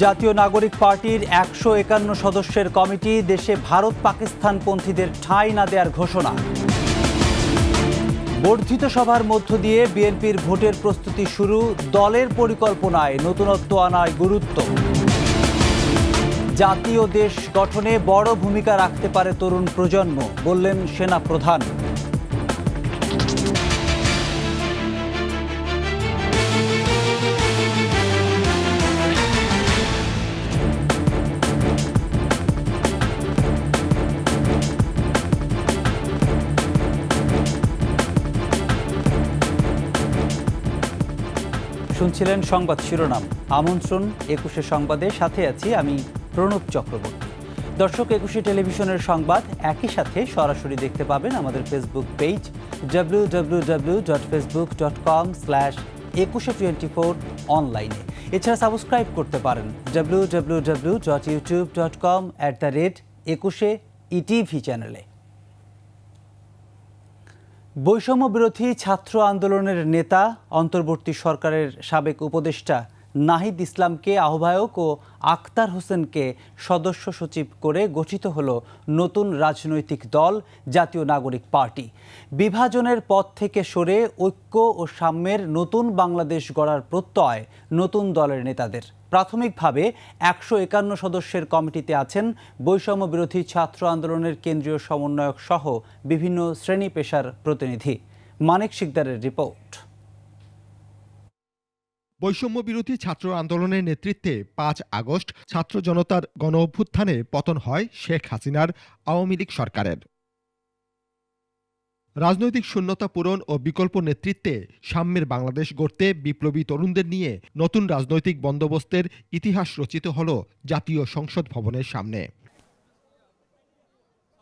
জাতীয় নাগরিক পার্টির ১৫১ সদস্যের কমিটি দেশে ভারত পাকিস্তানপন্থীদের ঠাঁই না দেওয়ার ঘোষণা। বর্ধিত সভার মধ্য দিয়ে বিএনপির ভোটের প্রস্তুতি শুরু, দলের পরিকল্পনায় নতুনত্ব আনায় গুরুত্ব। জাতীয় দেশ গঠনে বড় ভূমিকা রাখতে পারে তরুণ প্রজন্ম, বললেন সেনা প্রধান। শুনছিলেন সংবাদ শিরোনাম। আমন্ত্রণ ২১শে সংবাদে, সাথে আছি আমি প্রণব চক্রবর্তী। দর্শক, ২১শে টেলিভিশনের সংবাদ একই সাথে সরাসরি দেখতে পাবেন আমাদের ফেসবুক পেজ www.facebook.com/2124 অনলাইনে। এছাড়া সাবস্ক্রাইব করতে পারেন www.youtube.com/21ETV চ্যানেলে। বৈষম্য বিরোধী ছাত্র আন্দোলনের নেতা, অন্তর্বর্তী সরকারের সাবেক উপদেষ্টা নাহিদ ইসলামকে আহ্বায়ক ও আক্তার হোসেনকে সদস্য সচিব করে গঠিত হল নতুন রাজনৈতিক দল জাতীয় নাগরিক পার্টি। বিভাজনের পথ থেকে সরে ঐক্য ও সাম্যের নতুন বাংলাদেশ গড়ার প্রত্যয় নতুন দলের নেতাদের। প্রাথমিকভাবে ১৫১ সদস্যের কমিটিতে আছেন বৈষম্য বিরোধী ছাত্র আন্দোলনের কেন্দ্রীয় সমন্বয়ক সহ বিভিন্ন শ্রেণী পেশার প্রতিনিধি। মানিক শিকদারের রিপোর্ট। বৈষম্য বিরোধী ছাত্র আন্দোলনের নেতৃত্বে ৫ আগস্ট ছাত্র জনতার গণঅভ্যুত্থানে পতন হয় শেখ হাসিনার আওয়ামী লীগ সরকারের। রাজনৈতিক শূন্যতা পূরণ ও বিকল্প নেতৃত্বে সাম্যের বাংলাদেশ গড়তে বিপ্লবী তরুণদের নিয়ে নতুন রাজনৈতিক বন্দোবস্তের ইতিহাস রচিত হল জাতীয় সংসদ ভবনের সামনে।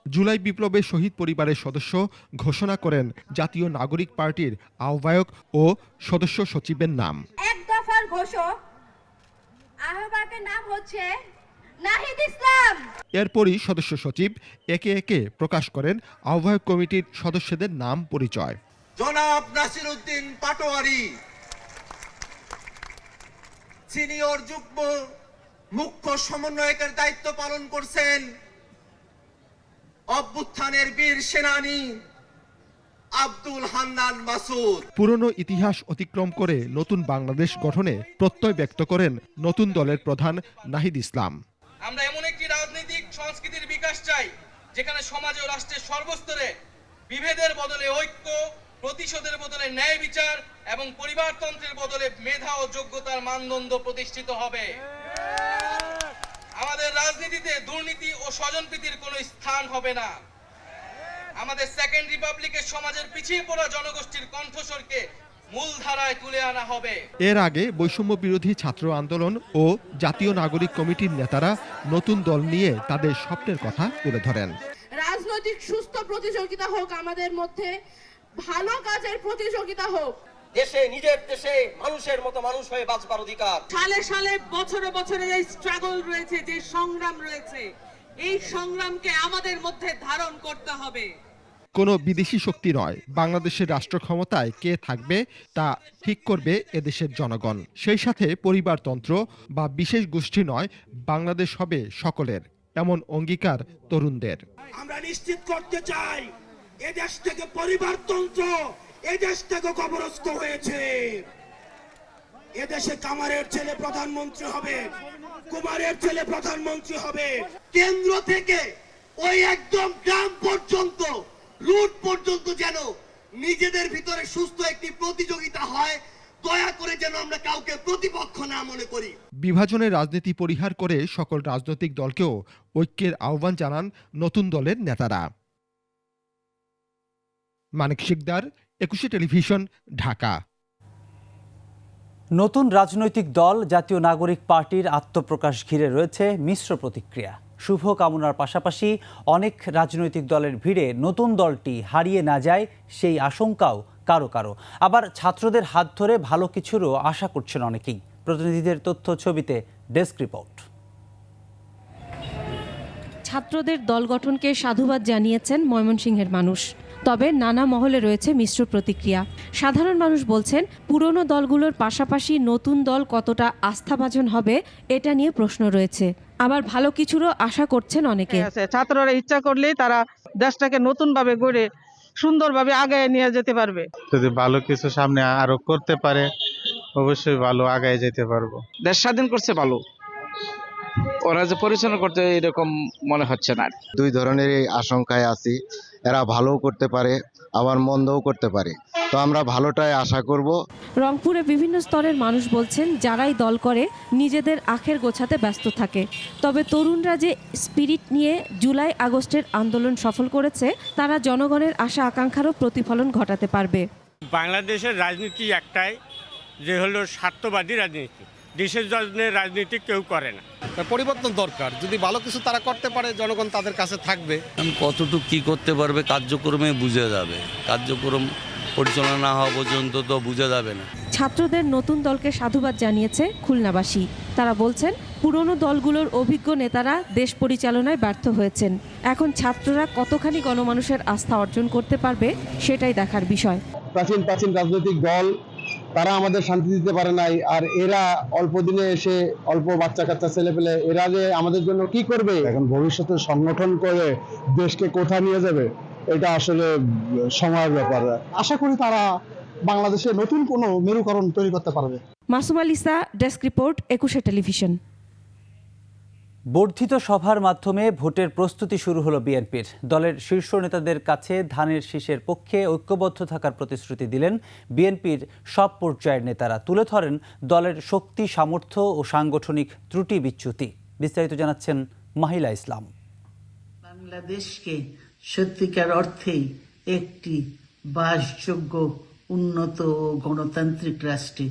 জুলাই বিপ্লবে শহীদ পরিবারের সদস্য ঘোষণা করেন জাতীয় নাগরিক পার্টির আহ্বায়ক ও সদস্য সচিবের নাম। এক দফার ঘোষক আহ্বায়কের নাম হচ্ছে নাহিদ ইসলাম। এরপরই সদস্য সচিব একে একে প্রকাশ করেন আহ্বায়ক কমিটির সদস্যদের নাম পরিচয়। জনাব নাসির উদ্দিন পাটোয়ারি সিনিয়র যুগ্ম মুখ্য সমন্বয়কের দায়িত্ব পালন করছেন অভ্যুত্থানের বীর সেনানী আব্দুল হান্নান মাসুদ। পুরনো ইতিহাস অতিক্রম করে নতুন বাংলাদেশ গঠনে প্রত্যয় ব্যক্ত করেন নতুন দলের প্রধান নাহিদ ইসলাম। আমরা এমন একটি রাজনৈতিক সংস্কৃতির বিকাশ চাই যেখানে সমাজ ও রাষ্ট্রের সর্বস্তরে বিভেদের বদলে ঐক্য, প্রতিশোধের বদলে ন্যায় বিচার এবং পরিবারতন্ত্রের বদলে মেধা ও যোগ্যতার মানদণ্ড প্রতিষ্ঠিত হবে। আমাদের রাজনীতিতে দুর্নীতি ও স্বজনপ্রীতির কোনো স্থান হবে না। আমাদের সেকেন্ড রিপাবলিকের সমাজের পিছিয়ে পড়া জনগোষ্ঠীর কণ্ঠস্বরকে মূলধারায় তুলে আনা হবে। এর আগে বৈষম্য বিরোধী ছাত্র আন্দোলন ও জাতীয় নাগরিক কমিটির নেতারা নতুন দল নিয়ে তাদের স্বপ্নের কথা তুলে ধরেন। রাজনৈতিক সুস্থ প্রতিযোগিতা হোক, আমাদের মধ্যে ভালো কাজের প্রতিযোগিতা হোক। দেশে, নিজের দেশে মানুষের মতো মানুষ হয়ে বাঁচবার অধিকার। সালে সালে বছরে বছরে এই স্ট্রাগল রয়েছে, যে সংগ্রাম রয়েছে, এই সংগ্রামকে আমাদের মধ্যে ধারণ করতে হবে। কোনো বিদেশি শক্তি নয়, বাংলাদেশের রাষ্ট্র ক্ষমতায় কে থাকবে তা ঠিক করবে এদেশের জনগণ। সেই সাথে পরিবারতন্ত্র বা বিশেষ গোষ্ঠী নয়, বাংলাদেশ হবে সকলের, এমন অঙ্গীকার তরুণদের। আমরা নিশ্চিত করতে চাই এদেশ থেকে পরিবারতন্ত্র এদেশ থেকে কবরস্থ হয়েছে। এদেশে কামারের ছেলে প্রধানমন্ত্রী হবে, কুমারের ছেলে প্রধানমন্ত্রী হবে। কেন্দ্র থেকে ওই একদম গ্রাম পর্যন্ত, রুট পর্যন্ত যেন নিজেদের ভিতরে সুস্থ একটি প্রতিযোগিতা হয়। দয়া করে যেন আমরা কাউকে প্রতিপক্ষ না মনে করি। বিভাজনের রাজনীতি পরিহার করে সকল রাজনৈতিক দলকেও ঐক্যের আহ্বান জানান নতুন দলের নেতারা। মানিক শিকদার, ২১শে টেলিভিশন, ঢাকা। নতুন রাজনৈতিক দল জাতীয় নাগরিক পার্টির আত্মপ্রকাশ ঘিরে রয়েছে মিশ্র প্রতিক্রিয়া। শুভ কামনার পাশাপাশি অনেক রাজনৈতিক দলের ভিড়ে নতুন দলটি হারিয়ে না যায় সেই আশঙ্কাও কারো কারো। আবার ছাত্রদের হাত ধরে ভালো কিছুরও আশা করছেন অনেকেই। প্রতিনিধিদের তথ্য ছবিতে ডেস্ক রিপোর্ট। ছাত্রদের দল গঠনকে সাধুবাদ জানিয়েছেন ময়মনসিংহের মানুষ। তবে নানা মহলে রয়েছে মিশ্র প্রতিক্রিয়া। সাধারণ মানুষ বলছেন, পুরনো দলগুলোর পাশাপাশি নতুন দল কতটা আস্থাভাজন হবে এটা নিয়ে প্রশ্ন রয়েছে। আবার ভালো কিছুরও আশা করছেন অনেকে। ছাত্ররা ইচ্ছা করলেই তারা দেশটাকে নতুনভাবে গড়ে সুন্দরভাবে আগায় নিয়ে যেতে পারবে। যদি ভালো কিছু সামনে আরো করতে পারে অবশ্যই ভালো আগায় যেতে পারবো। দেশ স্বাধীন করছে ভালো, ওরা যে পরিচালনা করতে এরকম মনে হচ্ছে না। দুই ধরনের আশঙ্কায় আছি, এরা ভালোও করতে পারে আবার মন্দও করতে পারে, তো আমরা ভালোটাই আশা করব। রংপুরে বিভিন্ন স্তরের মানুষ বলছেন, যারাই দল করে নিজেদের আখের গোছাতে ব্যস্ত থাকে। তবে তরুণরা যে স্পিরিট নিয়ে জুলাই আগস্টের আন্দোলন সফল করেছে, তারা জনগণের আশা আকাঙ্ক্ষারও প্রতিফলন ঘটাতে পারবে। বাংলাদেশের রাজনীতি একটাই, যে হলো স্বার্থবাদী রাজনীতি। দেশের জন্য রাজনীতি কেউ করে না। পরিবর্তন দরকার, যদি ভালো কিছু তারা করতে পারে জনগণ তাদের কাছে থাকবে। কতটুকু কি করতে পারবে কার্যক্রমে বুঝে যাবে, কার্যক্রম পরিচালনা না হওয়া পর্যন্ত তো বুঝে যাবে না। ছাত্রদের নতুন দলকে সাধুবাদ জানিয়েছে খুলনাবাসী। তারা বলছেন, পুরনো দলগুলোর অভিজ্ঞ নেতারা দেশ পরিচালনায় ব্যর্থ হয়েছেন। এখন ছাত্ররা কতখানি গণমানুষের আস্থা অর্জন করতে পারবে সেটাই দেখার বিষয়। প্রাচীন রাজনৈতিক দল তারা আমাদের শান্তি দিতে পারে নাই, আর এরা অল্প দিনে এসে অল্প বাচ্চা কাচ্চা ছেলে পেলে এরা যে আমাদের জন্য কি করবে, এখন ভবিষ্যতে সংগঠন করে দেশকে কোথায় নিয়ে যাবে এটা আসলে সময়ের ব্যাপার। আশা করি তারা বাংলাদেশে নতুন কোনো মেরুকরণ তৈরি করতে পারবে। Masuma Lisa, desk report, 21 television. বর্ধিত সভার মাধ্যমে ভোটের প্রস্তুতি শুরু হলো বিএনপির। দলের শীর্ষ নেতাদের কাছে ধানের শীষের পক্ষে ঐক্যবদ্ধ থাকার প্রতিশ্রুতি দিলেন বিএনপির সব পর্যায়ের নেতারা। তুলে ধরেন দলের শক্তি, সামর্থ্য ও সাংগঠনিক ত্রুটি বিচ্যুতি। বিস্তারিত জানাচ্ছেন মাহিলা ইসলাম। বাংলাদেশকে সত্যিকার অর্থেই একটি বাসযোগ্য, উন্নত ও গণতান্ত্রিক রাষ্ট্রে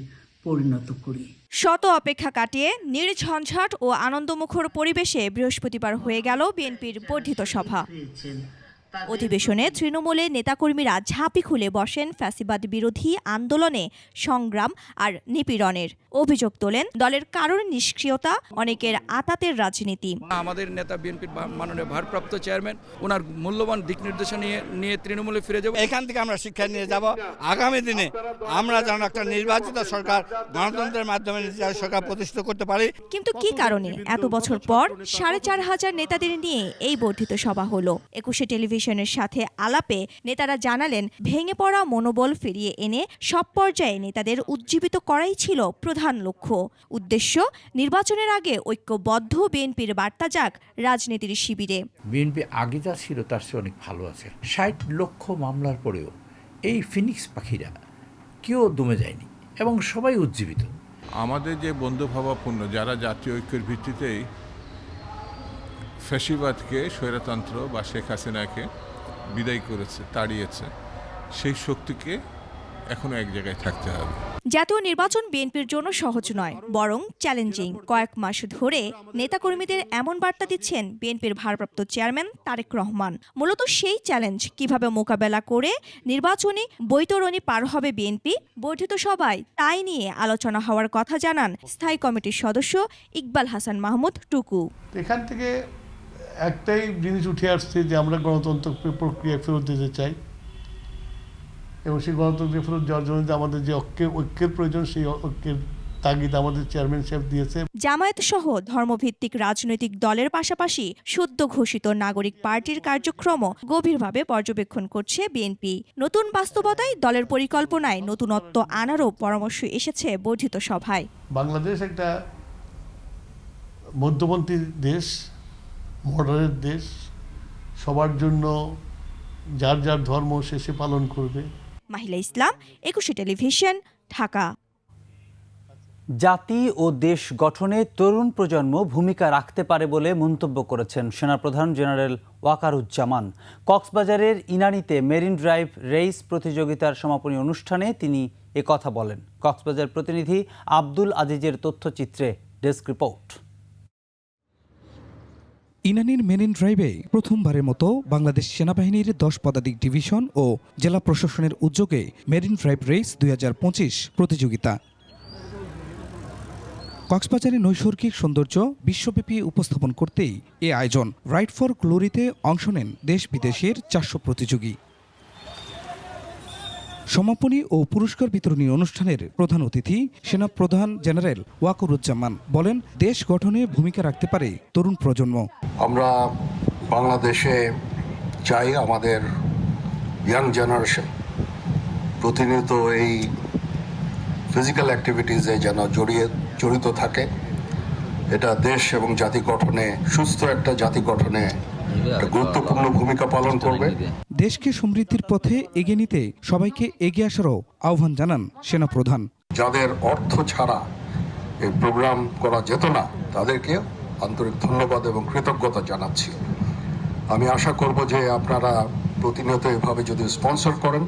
পরিণত করি। শত অপেক্ষা কাটিয়ে নির্ঝঞ্ঝাট ও আনন্দমুখর পরিবেশে বৃহস্পতিবার হয়ে গেল বিএনপির বর্ধিত সভা। অধিবেশনে তৃণমূলের নেতাকর্মীরা ঝাঁপি খুলে বসেন ফ্যাসিবাদ বিরোধী আন্দোলনে, সংগ্রাম আর নিপীড়নের। অভিযোগ তোলেন দলের কারোর নিষ্ক্রিয়তা, অনেকের আতাতের রাজনীতি। আমাদের নেতা বিএনপির মাননীয় ভারপ্রাপ্ত চেয়ারম্যান ওনার মূল্যবান দিক নির্দেশনা নিয়ে তৃণমূলে ফিরে যাব। এখান থেকে আমরা শিক্ষা নিয়ে যাব, আগামী দিনে আমরা যেন একটা নির্বাচিত সরকার, গণতন্ত্রের মাধ্যমে সরকার প্রতিষ্ঠা করতে পারি। কিন্তু কি কারণে এত বছর পর ৪,৫০০ নেতাদের নিয়ে এই বর্ধিত সভা হলো? 21 টেলিভিশনের সাথে আলাপে নেতারা জানালেন, ভেঙে পড়া মনোবল ফিরিয়ে এনে সব পর্যায়ে নেতাদের উজ্জীবিত করাই ছিল প্রধান লক্ষ্য। উদ্দেশ্য, নির্বাচনের আগে ঐক্যবদ্ধ বিএনপির বার্তা যাক রাজনীতির শিবিরে। বিএনপি আগে যা ছিল তার চেয়ে অনেক ভালো আছে। ৬০ লক্ষ মামলার পরেও এই ফিনিক্স পাখিরা কেউ দমে যায়নি এবং সবাই উজ্জীবিত। আমাদের যে বন্ধুভাবাপূর্ণ, যারা জাতীয় ঐক্যের ভিত্তিতেই ফ্যাসিবাদকে, স্বৈরতন্ত্র বা শেখ হাসিনাকে বিদায় করেছে, তাড়িয়েছে, সেই শক্তিকে এখনো এক জায়গায় থাকতে হবে। জাতীয় নির্বাচন বিএনপির জন্য সহজ নয়, বরং চ্যালেঞ্জিং। কয়েক মাস ধরে নেতাকর্মীদের এমন বার্তা দিচ্ছেন বিএনপির ভারপ্রাপ্ত চেয়ারম্যান তারেক রহমান। মূলত সেই চ্যালেঞ্জ কিভাবে মোকাবেলা করে নির্বাচনী বৈতরণী পার হবে বিএনপি। বর্ধিত সভায় তাই নিয়ে আলোচনা হওয়ার কথা জানান স্থায়ী কমিটির সদস্য ইকবাল হাসান মাহমুদ টুকু। এখান থেকে একটাই জিনিস উঠে আসছে যে আমরা গণতন্ত্র প্রক্রিয়া ফেরত দিতে চাই, এবং সেই গণতন্ত্র ফেরত যাওয়ার জন্য আমাদের যে ঐক্যের প্রয়োজন, সেই ঐক্যের তাগিদ আমাদের চেয়ারম্যান সাহেব দিয়েছে। জামায়াত সহ ধর্মভিত্তিক রাজনৈতিক দলের পাশাপাশি সদ্য ঘোষিত নাগরিক পার্টির কার্যক্রম গভীরভাবে পর্যবেক্ষণ করছে বিএনপি। নতুন বাস্তবতায় দলের পরিকল্পনায় নতুনত্ব আনারও পরামর্শ এসেছে বর্ধিত সভায়। বাংলাদেশ একটা মধ্যপন্থী দেশ, মডারেট দেশ, সবার জন্য যার যার ধর্ম শেষে পালন করবে। মাহিলা ইসলাম, 21 টেলিভিশন, ঢাকা। জাতি ও দেশ গঠনে তরুণ প্রজন্ম ভূমিকা রাখতে পারে বলে মন্তব্য করেছেন সেনাপ্রধান জেনারেল ওয়াকারুজ্জামান। কক্সবাজারের ইনানীতে মেরিন ড্রাইভ রেস প্রতিযোগিতার সমাপনী অনুষ্ঠানে তিনি একথা বলেন। কক্সবাজার প্রতিনিধি আব্দুল আজিজের তথ্যচিত্রে ডেস্ক রিপোর্ট। ইনানীর মেরিন ড্রাইভে প্রথমবারের মতো বাংলাদেশ সেনাবাহিনীর 10 পদাতিক ডিভিশন ও জেলা প্রশাসনের উদ্যোগে মেরিন ড্রাইভ রেস 2025 প্রতিযোগিতা। কক্সবাজারের নৈসর্গিক সৌন্দর্য বিশ্বব্যাপী উপস্থাপন করতেই এ আয়োজন। রাইড ফর গ্লোরিতে অংশ নেন দেশ বিদেশের 400 প্রতিযোগী। সমাপনী ও পুরস্কার বিতরণী অনুষ্ঠানের প্রধান অতিথি সেনা প্রধান জেনারেল ওয়াকরুজ্জামান বলেন, দেশ গঠনে ভূমিকা রাখতে পারে তরুণ প্রজন্ম। আমরা বাংলাদেশে চাই আমাদের ইয়াং জেনারেশন প্রতিনিয়ত এই ফিজিক্যাল অ্যাক্টিভিটিসে যেন জড়িত থাকে। এটা দেশ এবং জাতি গঠনে, সুস্থ একটা জাতি গঠনে একটা গুরুত্বপূর্ণ ভূমিকা পালন করবে। দেশকে সমৃদ্ধির পথে এগিয়ে নিতে সবাইকে এগিয়ে আসারও আহ্বান জানান সেনাপ্রধান। যাদের অর্থ ছাড়া এই প্রোগ্রাম করা যেত না, তাদেরকে আন্তরিক ধন্যবাদ এবং কৃতজ্ঞতা জানাচ্ছি। আমি আশা করব যে আপনারা প্রতিনিয়ত এভাবে যদি স্পন্সর করেন,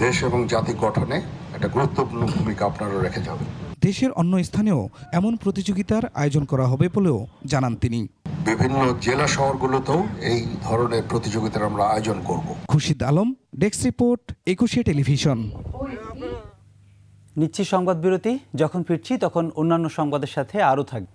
দেশ এবং জাতি গঠনে একটা গুরুত্বপূর্ণ ভূমিকা আপনারা রেখে যাবেন। দেশের অন্য স্থানেও এমন প্রতিযোগিতার আয়োজন করা হবে বলেও জানান তিনি। বিভিন্ন জেলা শহরগুলোতেও এই ধরনের প্রতিযোগিতার আমরা আয়োজন করব। খুরশিদ আলম, ডেস্ক রিপোর্ট, একুশে টেলিভিশন। নিচ্ছি সংবাদ বিরতি। যখন ফিরছি তখন অন্যান্য সংবাদের সাথে আরও থাকবে।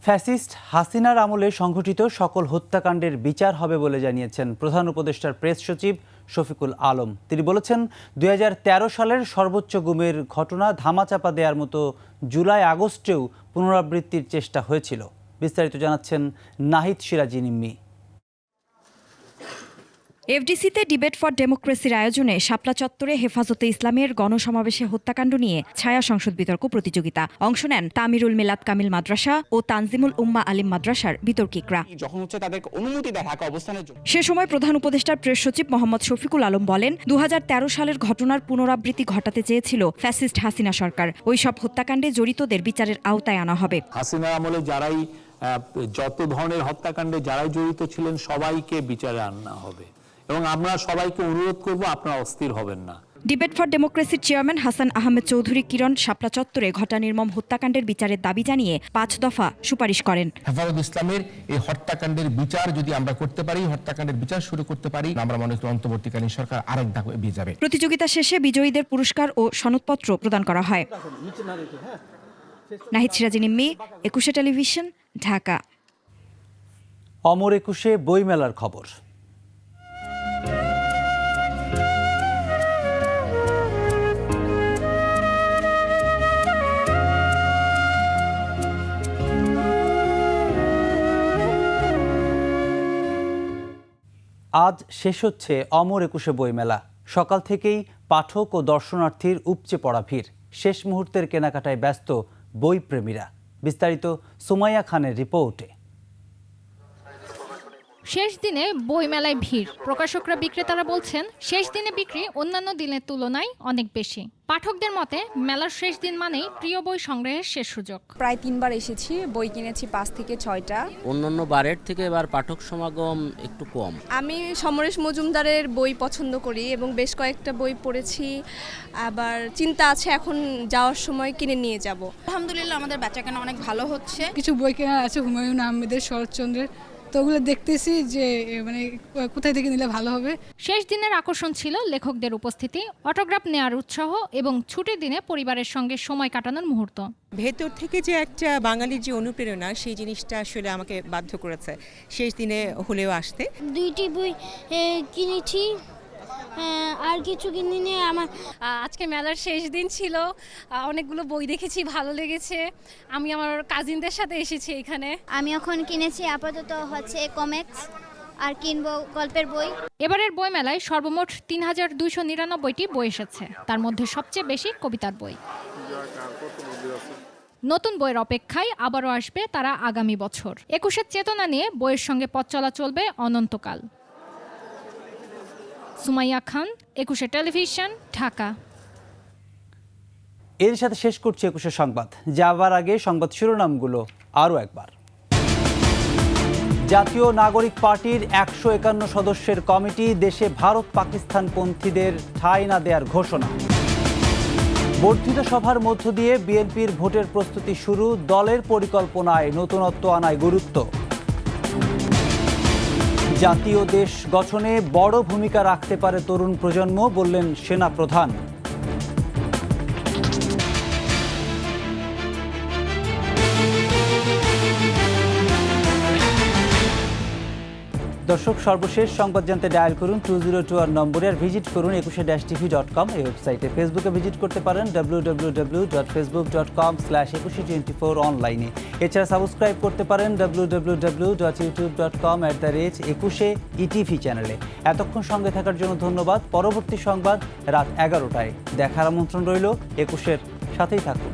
ফ্যাসিস্ট হাসিনার আমলে সংঘটিত সকল হত্যাকাণ্ডের বিচার হবে বলে জানিয়েছেন প্রধান উপদেষ্টার প্রেস সচিব শফিকুল আলম। তিনি বলেছেন, 2013 সালের সর্বোচ্চ গুমের ঘটনা ধামাচাপা দেওয়ার মতো জুলাই আগস্টেও পুনরাবৃত্তির চেষ্টা হয়েছিল। বিস্তারিত জানাচ্ছেন নাহিদ সিরাজি নিম্মি। এফডিসিতে ডিবেট ফর ডেমোক্রেসির আয়োজনে শাপলা চত্বরে হেফাজতে ইসলামের গণসমাবেশে হত্যাকাণ্ড নিয়ে ছায়া সংসদ বিতর্ক প্রতিযোগিতা। অংশ নেন তামিরুল মিলাদ কামিল মাদ্রাসা ও তানজিমুল উম্মা আলিম মাদ্রাসার বিতর্কিকরা। সে সময় প্রধান উপদেষ্টার প্রেস সচিব মোহাম্মদ শফিকুল আলম বলেন, 2013 সালের ঘটনার পুনরাবৃত্তি ঘটাতে চেয়েছিল ফ্যাসিস্ট হাসিনা সরকার। ওই সব হত্যাকাণ্ডে জড়িতদের বিচারের আওতায় আনা হবে। হাসিনা আমলে যারাই যত ধরনের হত্যাকাণ্ডে যারাই জড়িত ছিলেন সবাইকে বিচারে আনা হবে এবং আমরা সবাইকে অনুরোধ করব, আপনারা অস্থির হবেন না। ডিবেট ফর ডেমোক্রেসির চেয়ারম্যান হাসান আহমেদ চৌধুরী কিরণ শাপলা চত্বরে ঘটা নির্মম হত্যাকাণ্ডের বিচারের দাবি জানিয়ে 5 দফা সুপারিশ করেন। হেফাজত ইসলামের এই হত্যাকাণ্ডের বিচার যদি আমরা করতে পারি, হত্যাকাণ্ডের বিচার শুরু করতে পারি, আমরা মনে করি অন্তর্বর্তীকালীন সরকার আরেক ধাপ এগিয়ে যাবে। প্রতিযোগিতা শেষে বিজয়ীদের পুরস্কার ও সনদপত্র প্রদান করা হয়। নাহিদ সিরাজি নিম্মি, একুশে টেলিভিশন, ঢাকা। অমর একুশে বইমেলার খবর। আজ শেষ হচ্ছে অমর একুশে বইমেলা। সকাল থেকেই পাঠক ও দর্শনার্থীর উপচে পড়া ভিড়। শেষ মুহূর্তের কেনাকাটায় ব্যস্ত বইপ্রেমীরা। বিস্তারিত সুমাইয়া খানের রিপোর্টে। শেষ দিনে বইমেলায় ভিড়। প্রকাশকরা বিক্রেতারা বলছেন, শেষ দিনে বিক্রি অন্যান্য দিনের তুলনায় অনেক বেশি। পাঠকদের মতে মেলার শেষ দিন মানেই প্রিয় বই সংগ্রহের শেষ সুযোগ। প্রায় 3 বার এসেছি, বই কিনেছি 5 থেকে 6টা। অন্যান্য বারের থেকে এবার পাঠক সমাগম একটু কম। আমি সমরেশ মজুমদারের বই পছন্দ করি এবং বেশ কয়েকটা বই পড়েছি। আবার চিন্তা আছে এখন যাওয়ার সময় কিনে নিয়ে যাব। আলহামদুলিল্লাহ আমাদের বেচাকেনা অনেক ভালো হচ্ছে। কিছু বই কেনা আছে হুমায়ুন আহমেদের, শরৎচন্দ্রের, তো ওগুলো দেখতেছি যে মানে কোথায় থেকে নিলে ভালো হবে। শেষ দিনের আকর্ষণ ছিল লেখকদের উপস্থিতি, অটোগ্রাফ নেওয়ার উৎসাহ এবং ছুটির দিনে পরিবারের সঙ্গে সময় কাটানোর মুহূর্ত। ভেতর থেকে যে একটা বাঙালির যে অনুপ্রেরণা, সেই জিনিসটা আসলে আমাকে বাধ্য করেছে শেষ দিনে হলেও আসতে। 2টি বই কিনেছি, আর কিছু কিনিনি। আমার আজকে মেলার শেষ দিন ছিল, অনেকগুলো বই দেখেছি, ভালো লেগেছে। আমি আমার কাজিনদের সাথে এসেছি এখানে। আমি এখন কিনেছি আপাতত হচ্ছে কমিক্স, আর কিনবো গল্পের বই। এবারের বই মেলায় সর্বমোট 3299টি বই এসেছে, তার মধ্যে সবচেয়ে বেশি কবিতার বই। নতুন বইয়ের অপেক্ষায় আবারও আসবে তারা আগামী বছর। 21-এর চেতনা নিয়ে বইয়ের সঙ্গে পথ চলা চলবে অনন্তকাল। সুমাইয়া খান, একুশে টেলিভিশন, ঢাকা। এর সাথে শেষ করছি একুশে সংবাদ। যাবার আগে সংবাদ শিরোনামগুলো আরও একবার। জাতীয় নাগরিক পার্টির 151 সদস্যের কমিটি দেশে ভারত পাকিস্তান পন্থীদের ঠাঁই না দেওয়ার ঘোষণা। বর্ধিত সভার মধ্য দিয়ে বিএনপির ভোটের প্রস্তুতি শুরু, দলের পরিকল্পনায় নতুনত্ব আনায় গুরুত্ব। জাতীয় দেশ গঠনে বড় ভূমিকা রাখতে পারে তরুণ প্রজন্ম, বললেন সেনা প্রধান। দর্শক, সর্বশেষ সংবাদ জানতে ডায়াল করুন 202 নম্বরে, আর ভিজিট করুন ekushe-tv.com এই ওয়েবসাইটে। ফেসবুকে ভিজিট করতে পারেন www.facebook.com/2124 অনলাইনে। এছাড়া সাবস্ক্রাইব করতে পারেন www.youtube.com/21etv চ্যানেলে। এতক্ষণ সঙ্গে থাকার জন্য ধন্যবাদ। পরবর্তী সংবাদ রাত 11টায় দেখার আমন্ত্রণ রইল। একুশের সাথেই থাকুন।